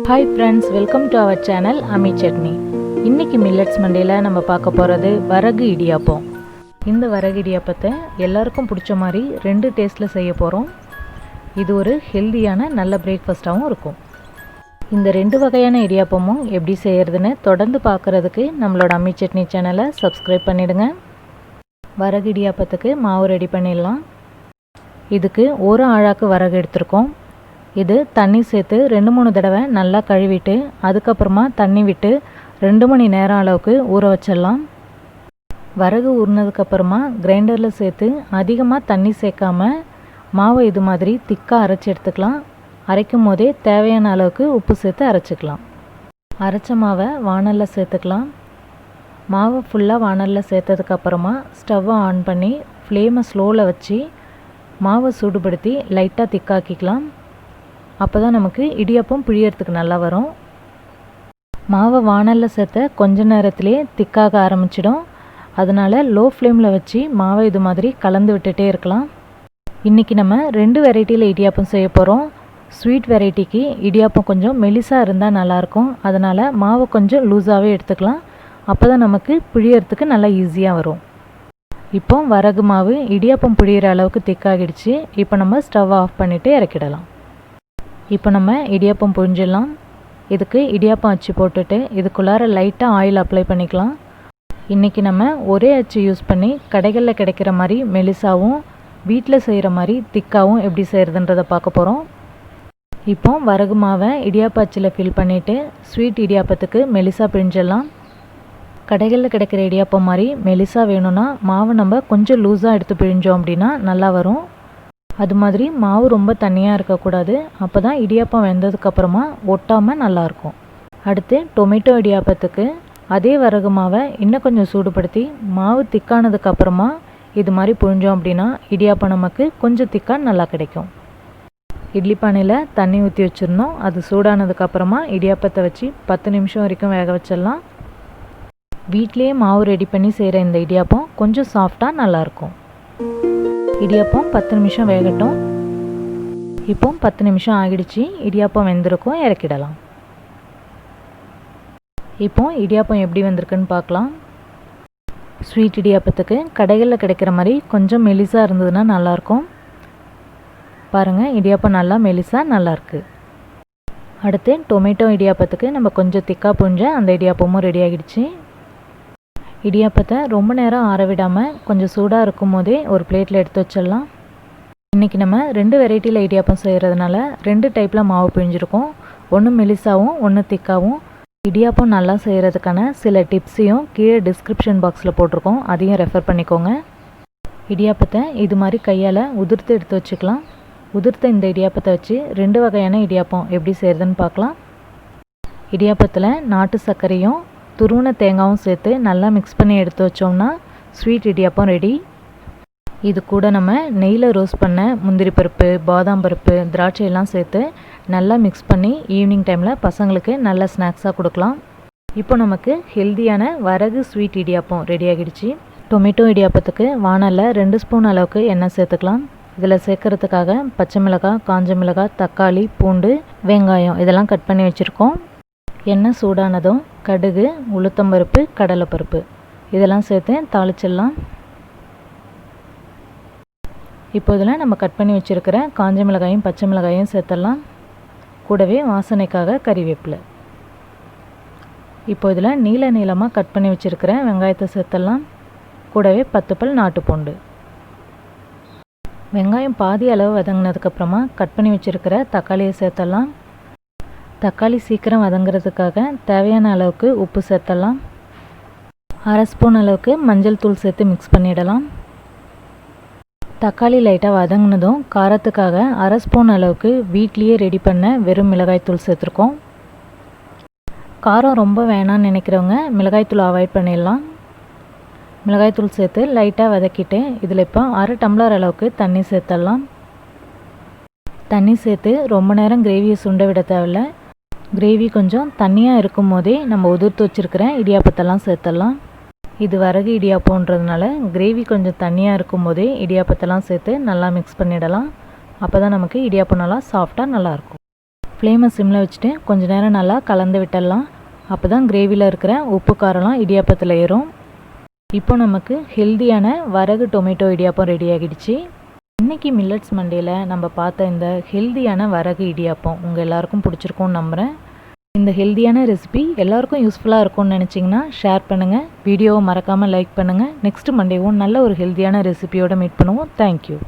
Hi friends, welcome to our channel Ammi Chutney. இன்னைக்கு millets மண்டேல நம்ம பார்க்க போறது வரகு இடியாப்பம். இந்த வரகு இடியாப்பத்தை எல்லாருக்கும் பிடிச்ச மாதிரி ரெண்டு டேஸ்ட்ல செய்ய போறோம். இது ஒரு ஹெல்தியான நல்ல பிரேக்ஃபாஸ்டாவும் இருக்கும். இந்த ரெண்டு வகையான இடியாப்பமும் எப்படி செய்யறதுன்னு தொடர்ந்து பார்க்கிறதுக்கு நம்மளோட அம்மி சட்னி சேனலை சப்ஸ்கிரைப் பண்ணிடுங்க. வரகு இடியாப்பத்துக்கு மாவு ரெடி பண்ணிடலாம். இதுக்கு ஒரு ஆழாக்கு வரகு எடுத்துருக்கோம். இது தண்ணி சேர்த்து 2-3 தடவை நல்லா கழுவிட்டு அதுக்கப்புறமா தண்ணி விட்டு 2 மணி நேரம் அளவுக்கு ஊற வச்சிடலாம். வரகு ஊறினதுக்கப்புறமா கிரைண்டரில் சேர்த்து அதிகமாக தண்ணி சேர்க்காம மாவை இது மாதிரி திக்காக அரைச்சி எடுத்துக்கலாம். அரைக்கும் போதே தேவையான அளவுக்கு உப்பு சேர்த்து அரைச்சிக்கலாம். அரைச்ச மாவை வாணலில் சேர்த்துக்கலாம். மாவை ஃபுல்லாக வாணலில் சேர்த்ததுக்கப்புறமா ஸ்டவ்வை ஆன் பண்ணி ஃப்ளேமை ஸ்லோவில் வச்சு மாவை சூடுபடுத்தி லைட்டாக திக்காக்கிக்கலாம். அப்போ தான் நமக்கு இடியாப்பம் பிழியறதுக்கு நல்லா வரும். மாவை வாணலில் சேர்த்த கொஞ்ச நேரத்துலேயே திக்காக ஆரம்பிச்சிடும். அதனால் லோ ஃப்ளேமில் வச்சு மாவை இது மாதிரி கலந்து விட்டுட்டே இருக்கலாம். இன்றைக்கி நம்ம 2 வெரைட்டியில் இடியாப்பம் செய்ய போகிறோம். ஸ்வீட் வெரைட்டிக்கு இடியாப்பம் கொஞ்சம் மெலிசாக இருந்தால் நல்லாயிருக்கும். அதனால் மாவை கொஞ்சம் லூஸாகவே எடுத்துக்கலாம். அப்போ தான் நமக்கு பிழியறதுக்கு நல்லா ஈஸியாக வரும். இப்போ வரகு மாவு இடியாப்பம் பிழியிற அளவுக்கு திக்காகிடுச்சு. இப்போ நம்ம ஸ்டவ் ஆஃப் பண்ணிவிட்டு இறக்கிடலாம். இப்போ நம்ம இடியாப்பம் புழிஞ்சிடலாம். இதுக்கு இடியாப்பம் அச்சு போட்டுட்டு இதுக்குள்ளார லைட்டாக ஆயில் அப்ளை பண்ணிக்கலாம். இன்றைக்கி நம்ம ஒரே அச்சு யூஸ் பண்ணி கடைகளில் கிடைக்கிற மாதிரி மெலிசாவும் வீட்டில் செய்கிற மாதிரி திக்காகவும் எப்படி செய்கிறதுன்றதை பார்க்க போகிறோம். இப்போ வரகு மாவை இடியாப்ப அச்சில் ஃபில் பண்ணிவிட்டு ஸ்வீட் இடியாப்பத்துக்கு மெலிசாக பிழிஞ்சிடலாம். கடைகளில் கிடைக்கிற இடியாப்பம் மாதிரி மெலிசாக வேணும்னா மாவை நம்ம கொஞ்சம் லூஸாக எடுத்து பிழிஞ்சோம் அப்படின்னா நல்லா வரும். அது மாதிரி மாவு ரொம்ப தண்ணியாக இருக்கக்கூடாது. அப்போ தான் இடியாப்பம் வெந்ததுக்கப்புறமா ஒட்டாமல் நல்லாயிருக்கும். அடுத்து டொமேட்டோ இடியாப்பத்துக்கு அதே வரகு மாவை இன்னும் கொஞ்சம் சூடுபடுத்தி மாவு திக்கானதுக்கப்புறமா இது மாதிரி புழிஞ்சோம் அப்படின்னா இடியாப்பம் நமக்கு கொஞ்சம் திக்காக நல்லா கிடைக்கும். இட்லி பானையில் தண்ணி ஊற்றி வச்சிடணும். அது சூடானதுக்கப்புறமா இடியாப்பத்தை வச்சு 10 நிமிஷம் வரைக்கும் வேக வச்சிடலாம். வீட்டிலேயே மாவு ரெடி பண்ணி செய்கிற இந்த இடியாப்பம் கொஞ்சம் சாஃப்டாக நல்லாயிருக்கும். இடியாப்பம் 10 நிமிஷம் வேகட்டும். இப்போ 10 நிமிஷம் ஆகிடுச்சு. இடியாப்பம் வெந்திருக்கும், இறக்கிடலாம். இப்போ இடியாப்பம் எப்படி வந்திருக்குன்னு பார்க்கலாம். ஸ்வீட் இடியாப்பத்துக்கு கடைகளில் கிடைக்கிற மாதிரி கொஞ்சம் மெலிசாக இருந்ததுன்னா நல்லாயிருக்கும். பாருங்கள், இடியாப்பம் நல்லா மெலிசாக நல்லாயிருக்கு. அடுத்து டொமேட்டோ இடியாப்பத்துக்கு நம்ம கொஞ்சம் திக்காக புழிஞ்ச அந்த இடியாப்பமும் ரெடி ஆகிடுச்சு. இடியாப்பத்தை ரொம்ப நேரம் ஆற விடாமல் கொஞ்சம் சூடாக இருக்கும் போதே ஒரு பிளேட்டில் எடுத்து வச்சிடலாம். இன்றைக்கி நம்ம 2 வெரைட்டியில் இடியாப்பம் செய்கிறதுனால 2 டைப்பில் மாவு பிழிஞ்சிருக்கோம். ஒன்று மெலிசாவும் ஒன்று திக்காவும். இடியாப்பம் நல்லா செய்கிறதுக்கான சில டிப்ஸையும் கீழே டிஸ்கிரிப்ஷன் பாக்ஸில் போட்டிருக்கோம். அதையும் ரெஃபர் பண்ணிக்கோங்க. இடியாப்பத்தை இது மாதிரி கையால் உதிர்த்து எடுத்து வச்சுக்கலாம். உதிர்த்த இந்த இடியாப்பத்தை வச்சு 2 வகையான இடியாப்பம் எப்படி செய்கிறதுன்னு பார்க்கலாம். இடியாப்பத்தில் நாட்டு சர்க்கரையும் துருவன தேங்காயும் சேர்த்து நல்லா மிக்ஸ் பண்ணி எடுத்து வச்சோம்னா ஸ்வீட் இடியாப்பம் ரெடி. இது கூட நம்ம நெய்யில் ரோஸ்ட் பண்ண முந்திரி பருப்பு, பாதாம் பருப்பு, திராட்சையெல்லாம் சேர்த்து நல்லா மிக்ஸ் பண்ணி ஈவினிங் டைமில் பசங்களுக்கு நல்ல ஸ்நாக்ஸாக கொடுக்கலாம். இப்போ நமக்கு ஹெல்தியான வரகு ஸ்வீட் இடியாப்பம் ரெடி ஆகிடுச்சு. டொமேட்டோ இடியாப்பத்துக்கு வாணலில் 2 ஸ்பூன் அளவுக்கு எண்ணெய் சேர்த்துக்கலாம். இதில் சேர்க்கறதுக்காக பச்சை மிளகாய், காஞ்ச மிளகாய், தக்காளி, பூண்டு, வெங்காயம் இதெல்லாம் கட் பண்ணி வச்சுருக்கோம். எண்ணெய் சூடானதும் கடுகு, உளுத்தம்பருப்பு, கடலைப்பருப்பு இதெல்லாம் சேர்த்து தாளிச்சிடலாம். இப்போ இதில் நம்ம கட் பண்ணி வச்சுருக்கிற காஞ்ச மிளகாயும் பச்சை மிளகாயும் சேர்த்துடலாம். கூடவே வாசனைக்காக கறிவேப்பிலை. இப்போ இதில் நீளமாக கட் பண்ணி வச்சுருக்கிற வெங்காயத்தை சேர்த்துடலாம். கூடவே 10 பல் நாட்டுப்பூண்டு. வெங்காயம் பாதி அளவு வதங்கினதுக்கப்புறமா கட் பண்ணி வச்சுருக்கிற தக்காளியை சேர்த்துடலாம். தக்காளி சீக்கிரம் வதங்கிறதுக்காக தேவையான அளவுக்கு உப்பு சேர்த்தலாம். 1/2 ஸ்பூன் அளவுக்கு மஞ்சள் தூள் சேர்த்து மிக்ஸ் பண்ணிடலாம். தக்காளி லைட்டாக வதங்கினதும் காரத்துக்காக 1/2 ஸ்பூன் அளவுக்கு வீட்லேயே ரெடி பண்ண வெறும் மிளகாய்த்தூள் சேர்த்துருக்கோம். காரம் ரொம்ப வேணான்னு நினைக்கிறவங்க மிளகாய்த்தூள் அவாய்ட் பண்ணிடலாம். மிளகாய்த்தூள் சேர்த்து லைட்டாக வதக்கிட்டு இதில் இப்போ 1/2 டம்ளர் அளவுக்கு தண்ணி சேர்த்துடலாம். தண்ணி சேர்த்து ரொம்ப நேரம் கிரேவியை சுண்ட விட தேவையில்ல. கிரேவி கொஞ்சம் தண்ணியாக இருக்கும் போதே நம்ம உதிர்த்து வச்சுருக்கிற இடியாப்பத்தெல்லாம் சேர்த்துடலாம். இது வரகு இடியாப்பம்ன்றதுனால கிரேவி கொஞ்சம் தண்ணியாக இருக்கும் போதே இடியாப்பத்தெல்லாம் சேர்த்து நல்லா மிக்ஸ் பண்ணிடலாம். அப்போ தான் நமக்கு இடியாப்பம் நல்லா சாஃப்டாக நல்லாயிருக்கும். ஃப்ளேமை சிம்மில் வச்சுட்டு கொஞ்ச நேரம் நல்லா கலந்து விட்டுடலாம். அப்போ தான் கிரேவியில் இருக்கிற உப்பு காரம்லாம் இடியாப்பத்தில் ஏறும். இப்போ நமக்கு ஹெல்தியான வரகு டொமேட்டோ இடியாப்பம் ரெடி ஆகிடுச்சு. இன்றைக்கி மில்லட்ஸ் மண்டேயில் நம்ம பார்த்த இந்த ஹெல்தியான வரகு இடியாப்பம் உங்கள் எல்லாருக்கும் பிடிச்சிருக்கும்னு நம்புகிறேன். இந்த ஹெல்தியான ரெசிபி எல்லாருக்கும் யூஸ்ஃபுல்லாக இருக்கும்னு நினச்சிங்கன்னா ஷேர் பண்ணுங்கள். வீடியோவை மறக்காமல் லைக் பண்ணுங்கள். நெக்ஸ்ட் மண்டேவும் நல்ல ஒரு ஹெல்தியான ரெசிபியோடு மீட் பண்ணுவோம். தேங்க்யூ.